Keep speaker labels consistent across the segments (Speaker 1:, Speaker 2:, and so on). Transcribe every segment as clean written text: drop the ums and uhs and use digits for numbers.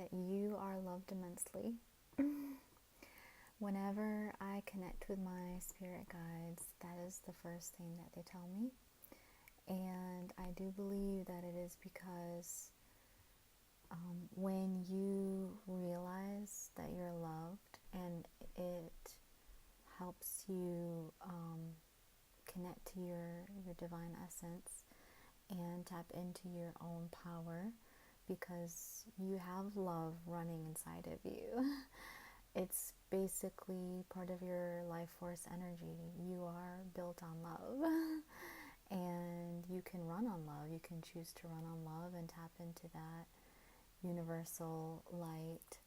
Speaker 1: that you are loved immensely. Whenever I connect with my spirit guides, that is the first thing that they tell me. And I do believe that it is because when you realize that you're loved and it helps you connect to your divine essence and tap into your own power, because you have love running inside of you. It's basically part of your life force energy. You are built on love. And you can run on love. You can choose to run on love and tap into that universal light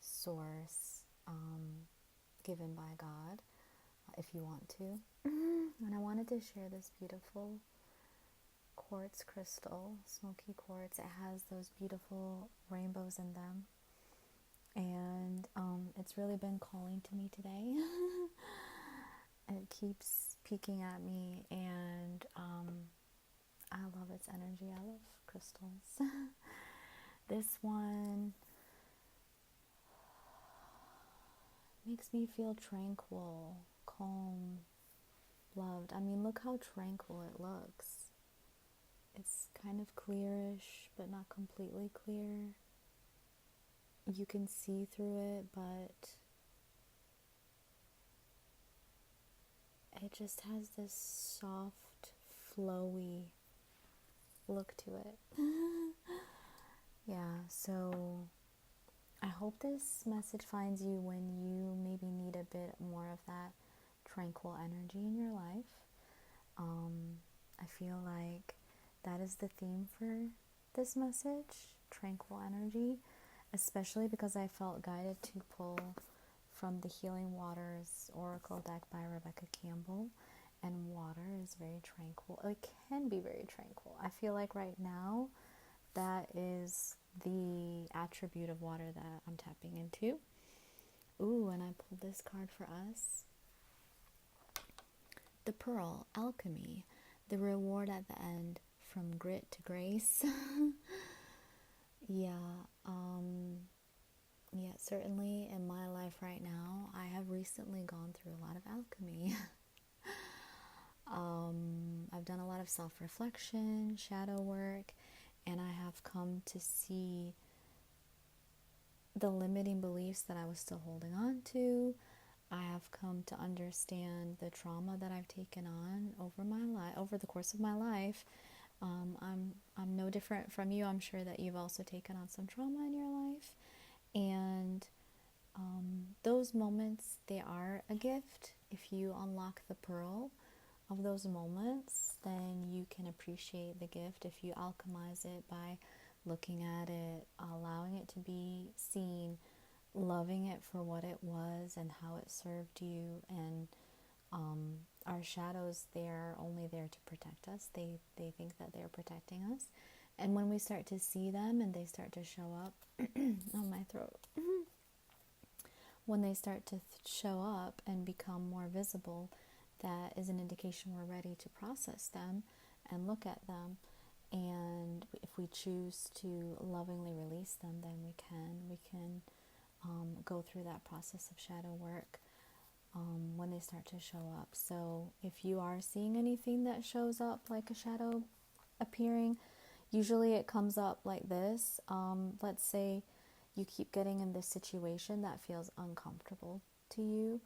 Speaker 1: source given by God, if you want to. And I wanted to share this beautiful quartz crystal, smoky quartz. It has those beautiful rainbows in them. And it's really been calling to me today. It keeps peeking at me, and I love its energy. I love crystals. This one makes me feel tranquil, calm, loved. I mean, look how tranquil it looks. It's kind of clearish, but not completely clear. You can see through it, but it just has this soft, flowy look to it. Yeah, so I hope this message finds you when you maybe need a bit more of that tranquil energy in your life. I feel like that is the theme for this message, tranquil energy, especially because I felt guided to pull from the Healing Waters Oracle deck by Rebecca Campbell, and water is very tranquil. It can be very tranquil. I feel like right now that is the attribute of water that I'm tapping into. Ooh, and I pulled this card for us. The Pearl, Alchemy, the reward at the end, from grit to grace. Yeah, certainly in my life right now, I have recently gone through a lot of alchemy. I've done a lot of self-reflection, shadow work, and I have come to see the limiting beliefs that I was still holding on to. I have come to understand the trauma that I've taken on over the course of my life. I'm no different from you. I'm sure that you've also taken on some trauma in your life, and those moments, they are a gift. If you unlock the pearl of those moments, then you can appreciate the gift. If you alchemize it by looking at it, allowing it to be seen, loving it for what it was and how it served you. And our shadows, they're only there to protect us. They think that they're protecting us. And when we start to see them and they start to show up, oh, my throat. When they start to show up and become more visible, that is an indication we're ready to process them and look at them. And if we choose to lovingly release them, then we can go through that process of shadow work when they start to show up. So if you are seeing anything that shows up like a shadow appearing, usually it comes up like this. Let's say you keep getting in this situation that feels uncomfortable to you.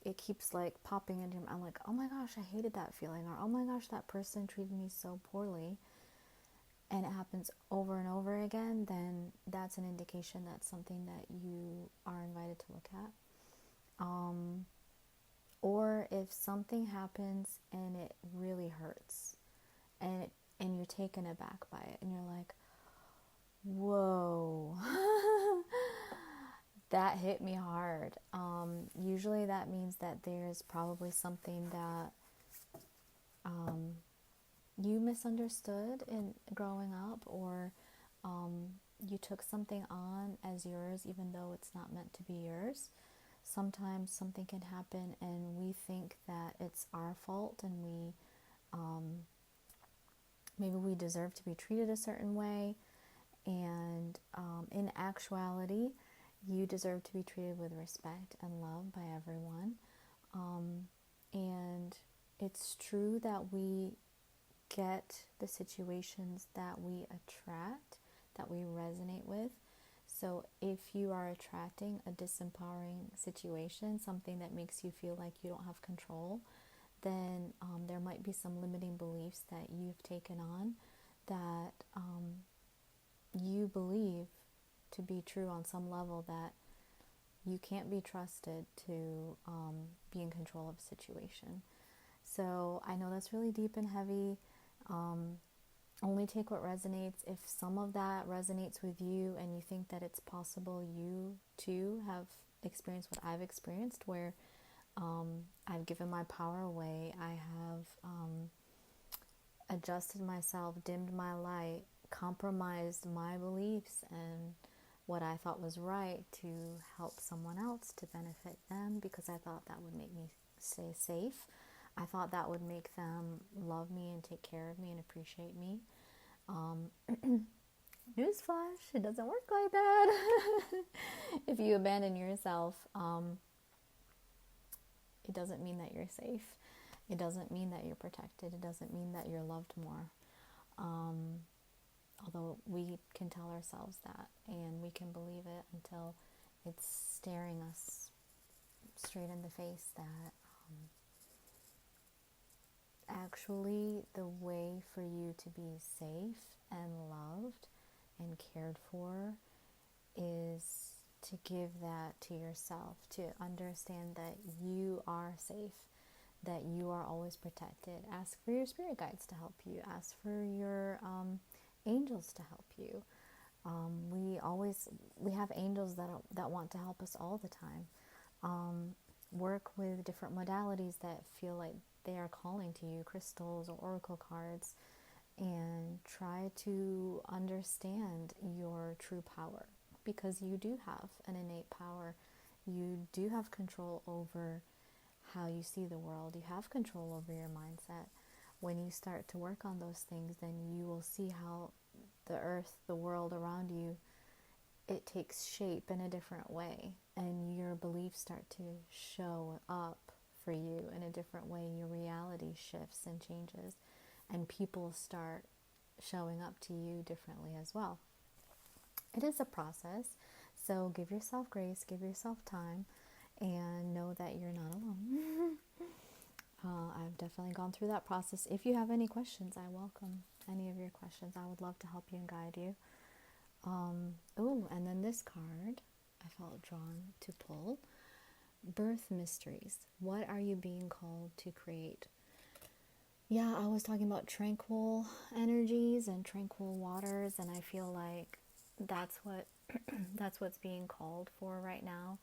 Speaker 1: It keeps like popping into your mind, like, oh my gosh, I hated that feeling, or oh my gosh, that person treated me so poorly, and it happens over and over again. Then that's an indication that's something that you are invited to look at. Or if something happens and it really hurts, and you're taken aback by it, and you're like, whoa, that hit me hard. Usually that means that there's probably something that you misunderstood in growing up, or you took something on as yours even though it's not meant to be yours. Sometimes something can happen and we think that it's our fault, and maybe we deserve to be treated a certain way, And in actuality, you deserve to be treated with respect and love by everyone. And it's true that we get the situations that we attract, that we resonate with. So if you are attracting a disempowering situation, something that makes you feel like you don't have control, then there might be some limiting beliefs that you've taken on that you believe to be true on some level, that you can't be trusted to be in control of a situation. So I know that's really deep and heavy. Only take what resonates. If some of that resonates with you and you think that it's possible you too have experienced what I've experienced, where I've given my power away, I have adjusted myself, dimmed my light, compromised my beliefs and what I thought was right to help someone else, to benefit them, because I thought that would make me stay safe. I thought that would make them love me and take care of me and appreciate me. Newsflash, it doesn't work like that. If you abandon yourself, it doesn't mean that you're safe. It doesn't mean that you're protected. It doesn't mean that you're loved more. Although we can tell ourselves that, and we can believe it until it's staring us straight in the face that actually the way for you to be safe and loved and cared for is to give that to yourself, to understand that you are safe, that you are always protected. Ask for your spirit guides to help you. Ask for your angels to help you. We have angels that want to help us all the time. Work with different modalities that feel like they are calling to you, crystals or oracle cards, and try to understand your true power, because you do have an innate power. You do have control over how you see the world. You have control over your mindset. When you start to work on those things, then you will see how the earth, the world around you, it takes shape in a different way, and your beliefs start to show up for you in a different way. Your reality shifts and changes, and people start showing up to you differently as well. It is a process, so give yourself grace, give yourself time, and know that you're not alone. I've definitely gone through that process. If you have any questions, I welcome any of your questions. I would love to help you and guide you. And then this card I felt drawn to pull. Birth mysteries. What are you being called to create? Yeah, I was talking about tranquil energies and tranquil waters, and I feel like that's what's being called for right now,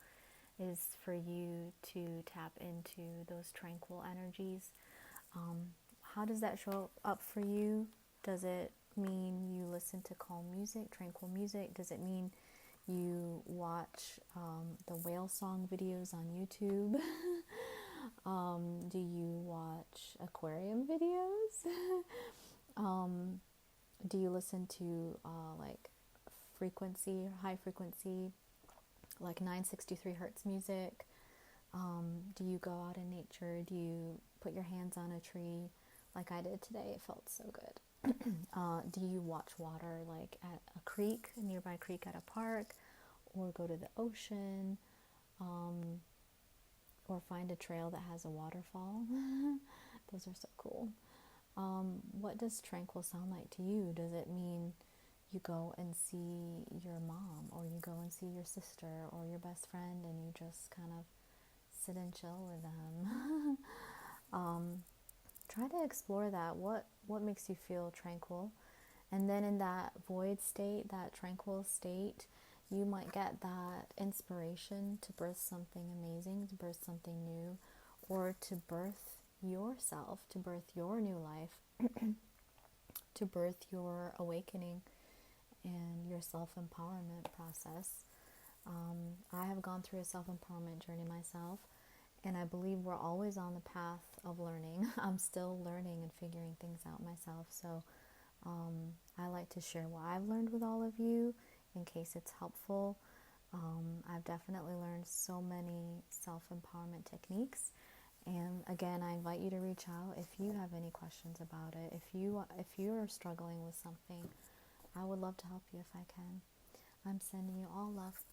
Speaker 1: is for you to tap into those tranquil energies. How does that show up for you? Does it mean you listen to calm music, tranquil music? Does it mean you watch the whale song videos on YouTube? Do you watch aquarium videos? Do you listen to high frequency, like 963 hertz music? Do you go out in nature? Do you put your hands on a tree like I did today? It felt so good. Do you watch water like at a nearby creek at a park, or go to the ocean, or find a trail that has a waterfall? Those are so cool. What does tranquil sound like to you? Does it mean you go and see your mom, or you go and see your sister or your best friend, and you just kind of sit and chill with them? Try to explore that. What makes you feel tranquil? And then in that void state, that tranquil state, you might get that inspiration to birth something amazing, to birth something new, or to birth yourself, to birth your new life, to birth your awakening and your self-empowerment process. I have gone through a self-empowerment journey myself, and I believe we're always on the path of learning. I'm still learning and figuring things out myself. So I like to share what I've learned with all of you in case it's helpful. I've definitely learned so many self-empowerment techniques. And again, I invite you to reach out if you have any questions about it. If you are struggling with something, I would love to help you if I can. I'm sending you all love.